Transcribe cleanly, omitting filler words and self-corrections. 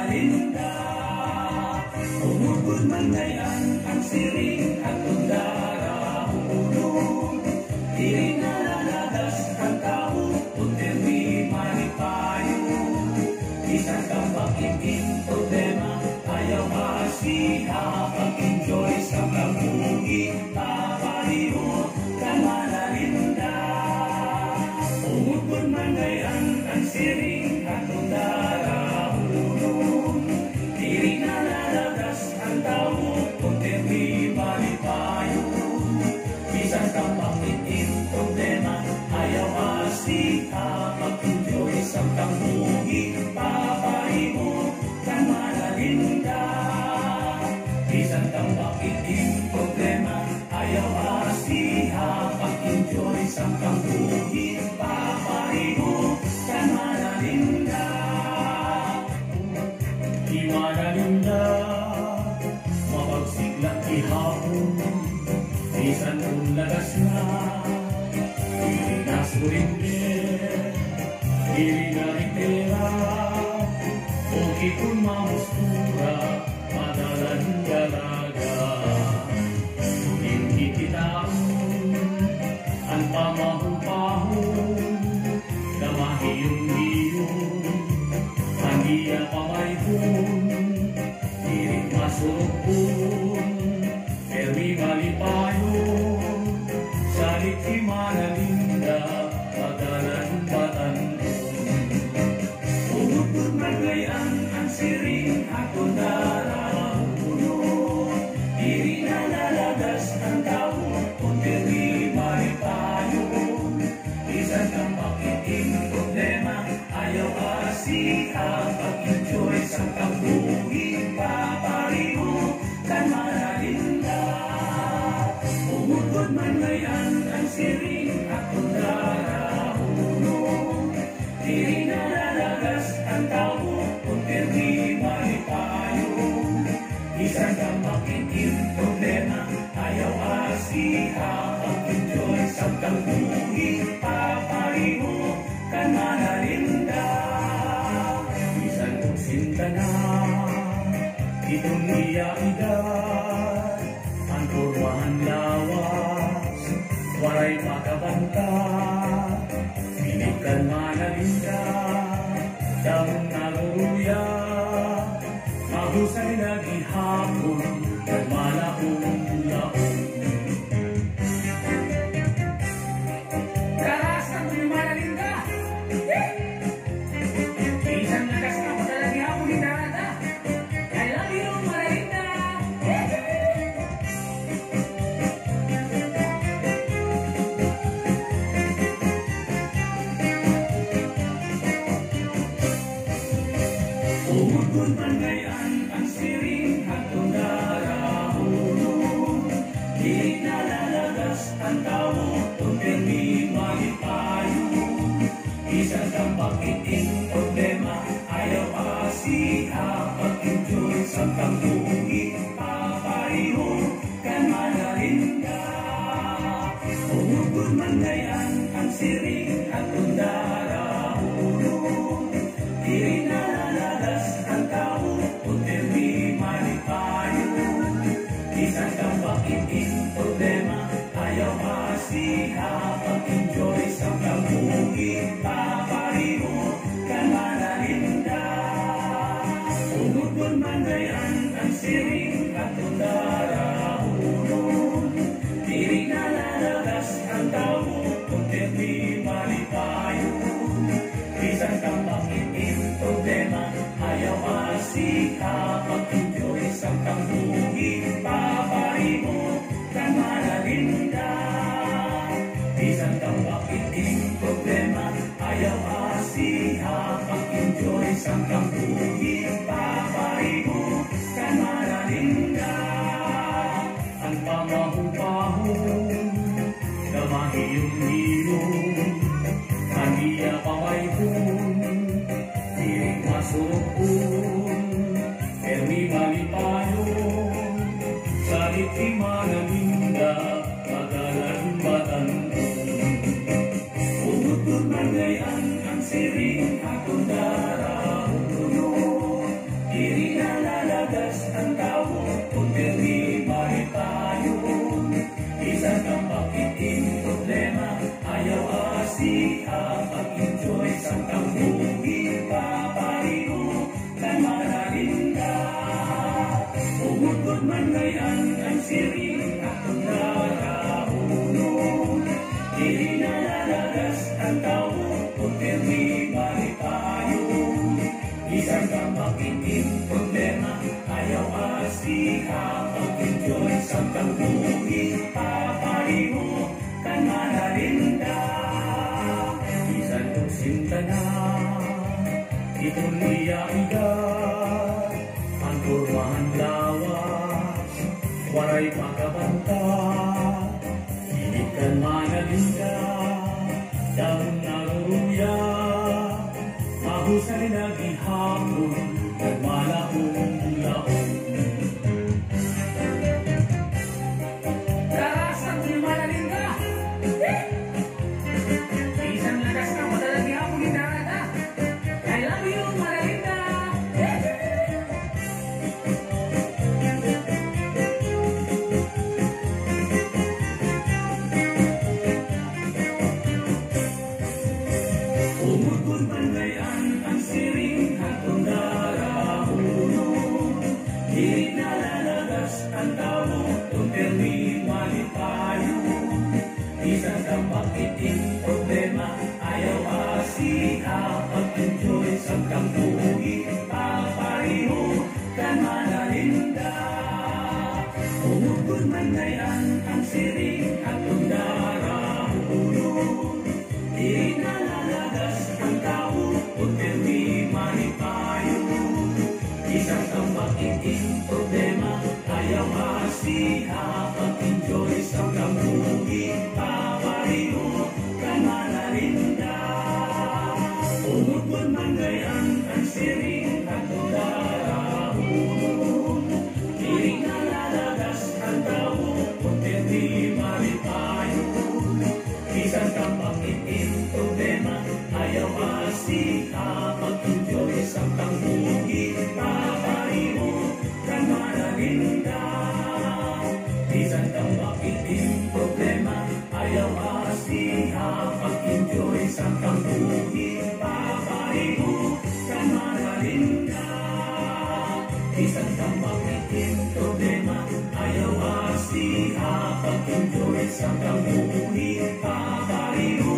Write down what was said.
Linda. Umugod man ngayon ang siring at tundara ulong. Di nalalagas ang tao, kundi manipayo. Isang kapakiting problema, ayaw masiha. Pag-enjoy sa kabuhi, papaliho ka Linda. Umugod man ngayon ang siring at tundara ulong. Di nalalagas ang tao, kundi manipayo. Isang kapakiting problema, ayaw masiha. Pag-enjoy sa kabuhi, papaliho ka Linda. Isang kapakiting problema, ayaw masiha. Pag-enjoy sa kabuhi, papaliho ka Linda. Di Linda, mapagsiglang ihapon. Bisan kung lagas na, dili na surinder, dili na ritera. Okay kung mamustura, madalan dalaga. Hindi kitang ang pamahong-pahong, namahiyong-hiyong, ang iya pamayhon, dili masurupon. Permi malipayon, salit si Linda, pagalan batanong. Umugod man ngayon ang siring at tundara ulong. Di nalalagas ang tao, kundi malipayon. Isang kapakiting problema, ayaw asiha. Pag-enjoy sa kabuhi, papaliho ka Linda. Umugod man ngayon ang siring at tundara ulong. Di nalalagas ang tao, kundi malipayon. Isang kapakiting problema, ayaw asiha. Pag-enjoy sa kabuhi, papaliho ka Linda. Isang kong sinta na itong iya-idad, ang turwahan lawas, waray makabanta. Pinig ka Linda, damong naluya, mahusay na gihapon, nagmalaong-laong. Karasan mo yung Linda! Isang nagas na madalang gihapon ni Darada. I love you, Linda! Umugod man ngayon ang siring at tundara ulong. Di nalalagas ang tao, kundi malipayon. Isang kapakiting problema, ayaw asiha. Pag-enjoy sa kabuhi, papaliho ka Linda. Umugod man ngayon ang siring at tundara ulong. Di nalalagas ang tao, kundi malipayon. Isang kapakiting problema, ayaw asiha. Pag-enjoy sa kabuhi, papaliho ka Linda. Umugod man ngayon ang siring at tundara ulong. Di nalalagas ang tao, kundi malipayon. Isang kapakiting problema, ayaw asiha. Pag-enjoy sa kabuhi, papaliho ka Linda. Isang kapakiting problema, ayaw asiha. Pag-enjoy sa kabuhi, papaliho ka Linda. Ang pamahong-pahong, namahiyong-hiyong, ang iya pamayhon, dili masurupon. Permi malipayon, salit si Linda, pagalan batanong. Umugod man ngayon ang siring at tundara ulong. Di Isang tambak itim problema, ayaw asiha, pag-enjoy sa pagbuhi, papariho, kan manarinda. Isang kusinta na, ituloy ida, ang kurmahan lawas, waray pagkabanta, hilig kan manarinda, dahon naruruya, mahusay na gihapon, nagmalaong laon. Karasan ni Manalinda! Isang lakas na madalang gihapon ni Darada. I love you, Manalinda! Umugod bandayan ang siring hatong darahuno, di nalalagas ang tao kung termi malipayo. Isang tambak itim problema, ayaw asiha, pag-enjoy sa kampuhi, papariho, kan manalinda. Umugod bandayan ang siring hatong darahuno, di nalalagas ang tao kung termi malipayo. Isang tambak itim problema, ayaw asiha, pag-enjoy sa kampuhi, papariho, kan manalinda. Umugod man gayan ang siring hatong darahuno, di nalalagas ang tao kung termi malipayo. Isang tambak itim problema, ayaw asiha, pag-enjoy sa kampuhi, papariho, kan manalinda. Isang tambak itim problema, ayaw asiha, pag-enjoy sa kampuhi, papariho, kan manalinda. Isang tambak itim problema, ayaw asiha, pag-enjoy sa kampuhi, papariho,